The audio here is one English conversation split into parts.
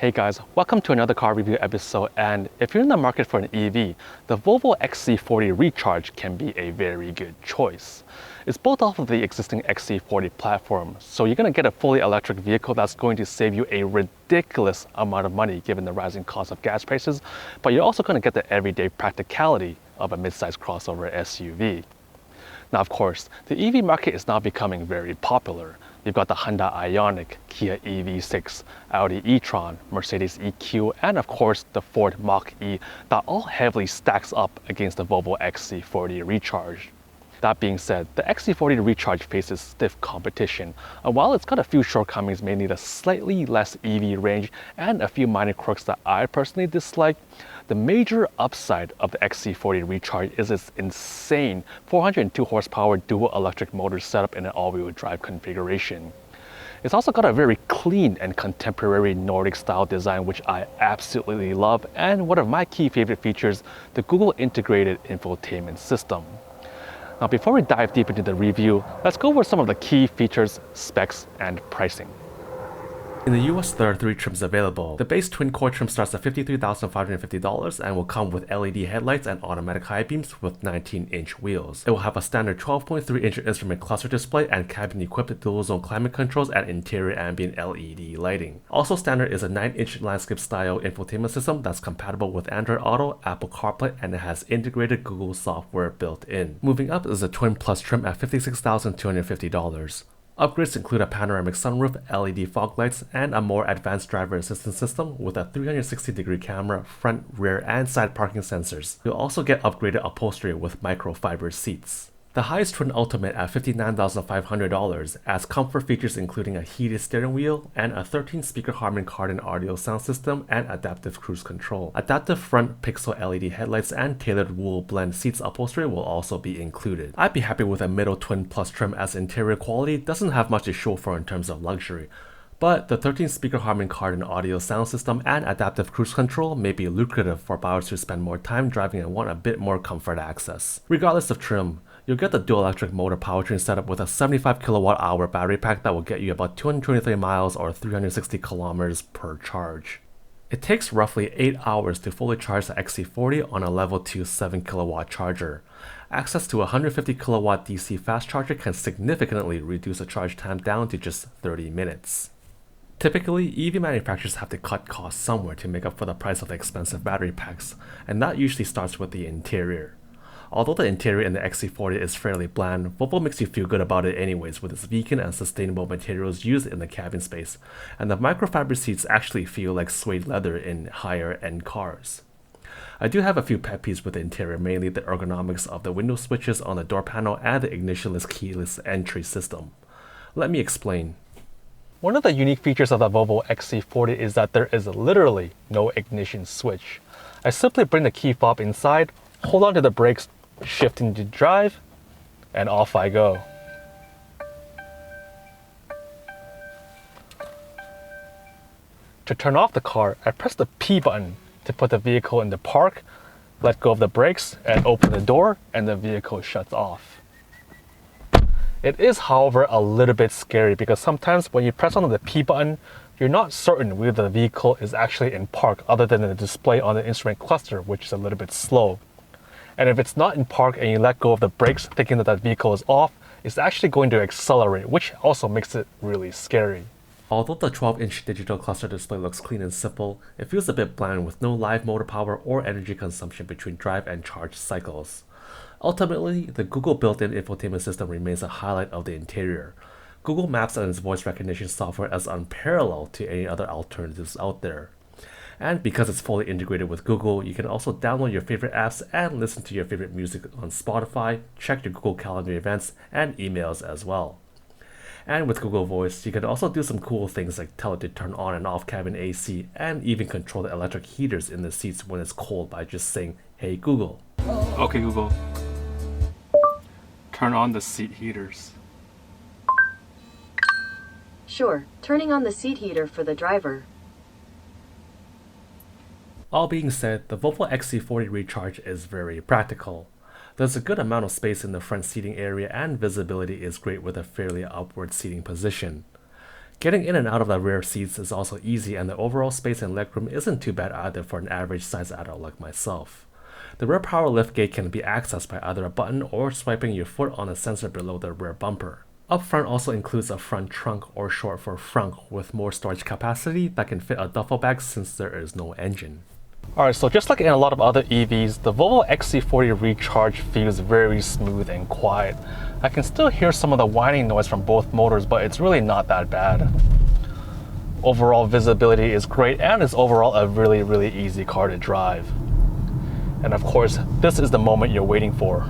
Hey guys, welcome to another car review episode, and if you're in the market for an EV, the Volvo XC40 Recharge can be a very good choice. It's built off of the existing XC40 platform, so you're going to get a fully electric vehicle that's going to save you a ridiculous amount of money given the rising cost of gas prices, but you're also going to get the everyday practicality of a mid-size crossover SUV. Now, of course, the EV market is now becoming very popular. You've got the Hyundai Ioniq, Kia EV6, Audi e-tron, Mercedes EQ, and of course the Ford Mach-E that all heavily stacks up against the Volvo XC40 Recharge. That being said, the XC40 Recharge faces stiff competition, and while it's got a few shortcomings, may need a slightly less EV range and a few minor quirks that I personally dislike, the major upside of the XC40 Recharge is its insane 402 horsepower dual electric motor setup in an all-wheel drive configuration. It's also got a very clean and contemporary Nordic style design, which I absolutely love, and one of my key favorite features, the Google integrated infotainment system. Now, before we dive deep into the review, let's go over some of the key features, specs, and pricing. In the US, there are 3 trims available. The base twin-core trim starts at $53,550 and will come with LED headlights and automatic high beams with 19-inch wheels. It will have a standard 12.3-inch instrument cluster display and cabin-equipped dual-zone climate controls and interior ambient LED lighting. Also standard is a 9-inch landscape-style infotainment system that's compatible with Android Auto, Apple CarPlay, and it has integrated Google software built in. Moving up is a Twin Plus trim at $56,250. Upgrades include a panoramic sunroof, LED fog lights, and a more advanced driver assistance system with a 360-degree camera, front, rear, and side parking sensors. You'll also get upgraded upholstery with microfiber seats. The highest twin Ultimate at $59,500 adds comfort features including a heated steering wheel and a 13-speaker Harman Kardon audio sound system and adaptive cruise control. Adaptive front pixel LED headlights and tailored wool blend seats upholstery will also be included. I'd be happy with a middle Twin Plus trim as interior quality doesn't have much to show for in terms of luxury. But the 13-speaker Harman Kardon audio sound system and adaptive cruise control may be lucrative for buyers who spend more time driving and want a bit more comfort access. Regardless of trim, you'll get the dual electric motor powertrain setup with a 75 kWh battery pack that will get you about 223 miles or 360 kilometers per charge. It takes roughly 8 hours to fully charge the XC40 on a level 2 7 kW charger. Access to a 150 kW DC fast charger can significantly reduce the charge time down to just 30 minutes. Typically, EV manufacturers have to cut costs somewhere to make up for the price of the expensive battery packs, and that usually starts with the interior. Although the interior in the XC40 is fairly bland, Volvo makes you feel good about it anyways with its vegan and sustainable materials used in the cabin space, and the microfiber seats actually feel like suede leather in higher-end cars. I do have a few pet peeves with the interior, mainly the ergonomics of the window switches on the door panel and the ignitionless keyless entry system. Let me explain. One of the unique features of the Volvo XC40 is that there is literally no ignition switch. I simply bring the key fob inside, hold on to the brakes, shift into drive, and off I go. To turn off the car, I press the P button to put the vehicle into park, let go of the brakes, and open the door, and the vehicle shuts off. It is, however, a little bit scary because sometimes when you press on the P button, you're not certain whether the vehicle is actually in park other than the display on the instrument cluster, which is a little bit slow. And if it's not in park and you let go of the brakes thinking that vehicle is off, it's actually going to accelerate, which also makes it really scary. Although the 12-inch digital cluster display looks clean and simple, it feels a bit bland with no live motor power or energy consumption between drive and charge cycles. Ultimately, the Google built-in infotainment system remains a highlight of the interior. Google Maps and its voice recognition software is unparalleled to any other alternatives out there. And because it's fully integrated with Google, you can also download your favorite apps and listen to your favorite music on Spotify, check your Google Calendar events, and emails as well. And with Google Voice, you can also do some cool things like tell it to turn on and off cabin AC and even control the electric heaters in the seats when it's cold by just saying, "Hey Google." Okay Google, turn on the seat heaters. Sure, turning on the seat heater for the driver. All being said, the Volvo XC40 Recharge is very practical. There's a good amount of space in the front seating area and visibility is great with a fairly upward seating position. Getting in and out of the rear seats is also easy, and the overall space and legroom isn't too bad either for an average sized adult like myself. The rear power liftgate can be accessed by either a button or swiping your foot on a sensor below the rear bumper. Up front also includes a front trunk, or short for frunk, with more storage capacity that can fit a duffel bag since there is no engine. Alright, so just like in a lot of other EVs, the Volvo XC40 Recharge feels very smooth and quiet. I can still hear some of the whining noise from both motors, but it's really not that bad. Overall visibility is great, and it's overall a really easy car to drive. And of course, this is the moment you're waiting for.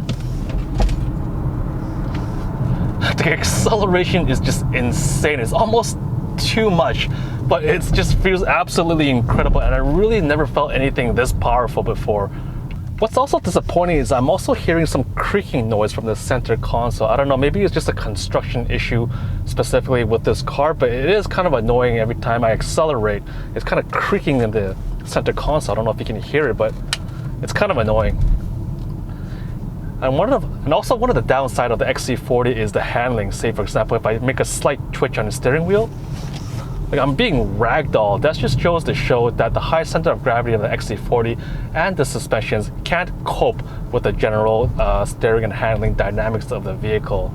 The acceleration is just insane. It's almost too much, but it just feels absolutely incredible, and I really never felt anything this powerful before. What's also disappointing is I'm also hearing some creaking noise from the center console. I don't know, maybe it's just a construction issue specifically with this car, but it is kind of annoying every time I accelerate. It's kind of creaking in the center console. I don't know if you can hear it, but it's kind of annoying. And also one of the downside of the XC40 is the handling. Say for example, if I make a slight twitch on the steering wheel, like I'm being ragdolled. That just shows that the high center of gravity of the XC40 and the suspensions can't cope with the general steering and handling dynamics of the vehicle.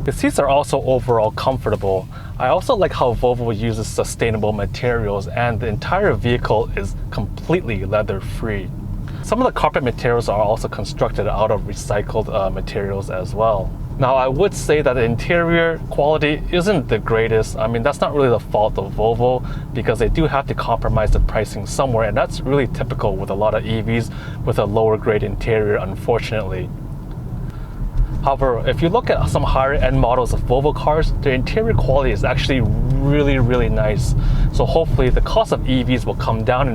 The seats are also overall comfortable. I also like how Volvo uses sustainable materials, and the entire vehicle is completely leather-free. Some of the carpet materials are also constructed out of recycled materials as well. Now, I would say that the interior quality isn't the greatest. I mean, that's not really the fault of Volvo, because they do have to compromise the pricing somewhere, and that's really typical with a lot of EVs with a lower grade interior, unfortunately. However, if you look at some higher end models of Volvo cars, the interior quality is actually really nice. So hopefully the cost of EVs will come down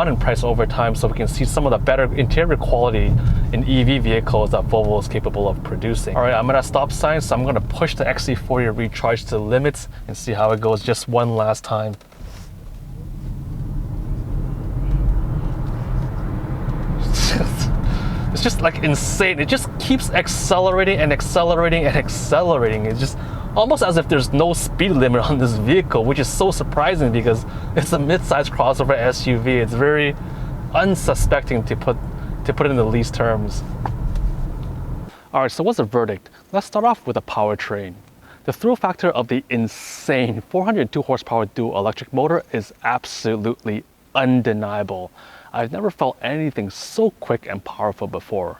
in price over time, so we can see some of the better interior quality in EV vehicles that Volvo is capable of producing. Alright, I'm at a stop sign, so I'm going to push the XC40 Recharge to the limits and see how it goes just one last time. It's just like insane. It just keeps accelerating and accelerating and accelerating. It's just almost as if there's no speed limit on this vehicle, which is so surprising because it's a mid-size crossover SUV. It's very unsuspecting to put it in the least terms. Alright, so what's the verdict? Let's start off with the powertrain. The thrill factor of the insane 402 horsepower dual electric motor is absolutely undeniable. I've never felt anything so quick and powerful before.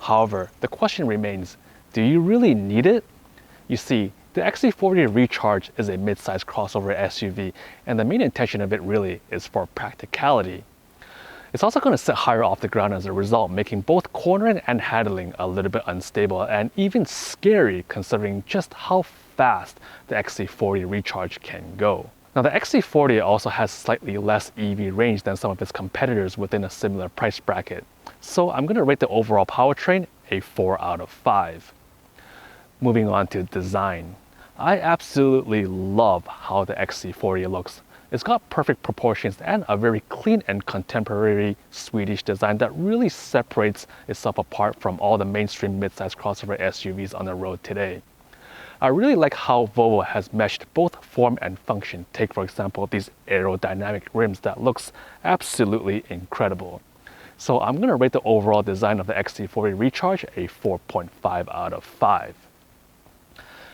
However, the question remains, do you really need it? You see, the XC40 Recharge is a mid-size crossover SUV, and the main intention of it really is for practicality. It's also going to sit higher off the ground as a result, making both cornering and handling a little bit unstable and even scary considering just how fast the XC40 Recharge can go. Now, the XC40 also has slightly less EV range than some of its competitors within a similar price bracket. So I'm going to rate the overall powertrain a 4 out of 5. Moving on to design. I absolutely love how the XC40 looks. It's got perfect proportions and a very clean and contemporary Swedish design that really separates itself apart from all the mainstream midsize crossover SUVs on the road today. I really like how Volvo has meshed both form and function. Take, for example, these aerodynamic rims that looks absolutely incredible. So I'm going to rate the overall design of the XC40 Recharge a 4.5 out of 5.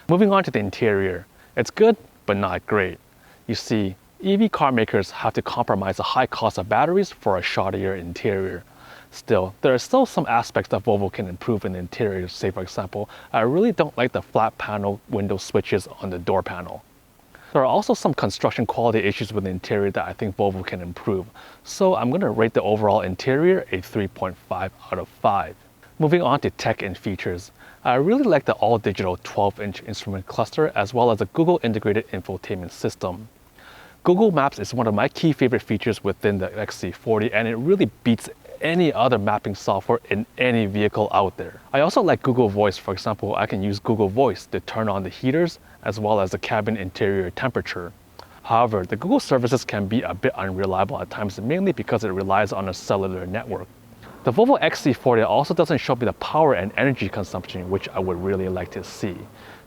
Moving on to the interior. It's good, but not great. You see, EV car makers have to compromise the high cost of batteries for a shoddier interior. Still, there are still some aspects that Volvo can improve in the interior. Say, for example, I really don't like the flat panel window switches on the door panel. There are also some construction quality issues with the interior that I think Volvo can improve. So I'm going to rate the overall interior a 3.5 out of 5. Moving on to tech and features. I really like the all-digital 12-inch instrument cluster as well as the Google integrated infotainment system. Google Maps is one of my key favorite features within the XC40, and it really beats any other mapping software in any vehicle out there. I also like Google Voice. For example, I can use Google Voice to turn on the heaters as well as the cabin interior temperature. However, the Google services can be a bit unreliable at times, mainly because it relies on a cellular network. The Volvo XC40 also doesn't show me the power and energy consumption, which I would really like to see.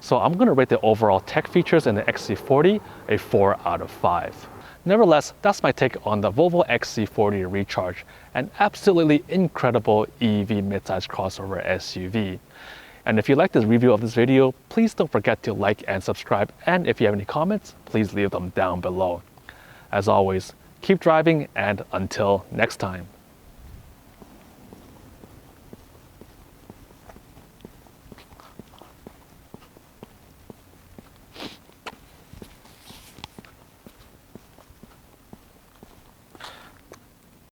So I'm going to rate the overall tech features in the XC40 a 4 out of 5. Nevertheless, that's my take on the Volvo XC40 Recharge, an absolutely incredible EV midsize crossover SUV. And if you like this review of this video, please don't forget to like and subscribe. And if you have any comments, please leave them down below. As always, keep driving, and until next time.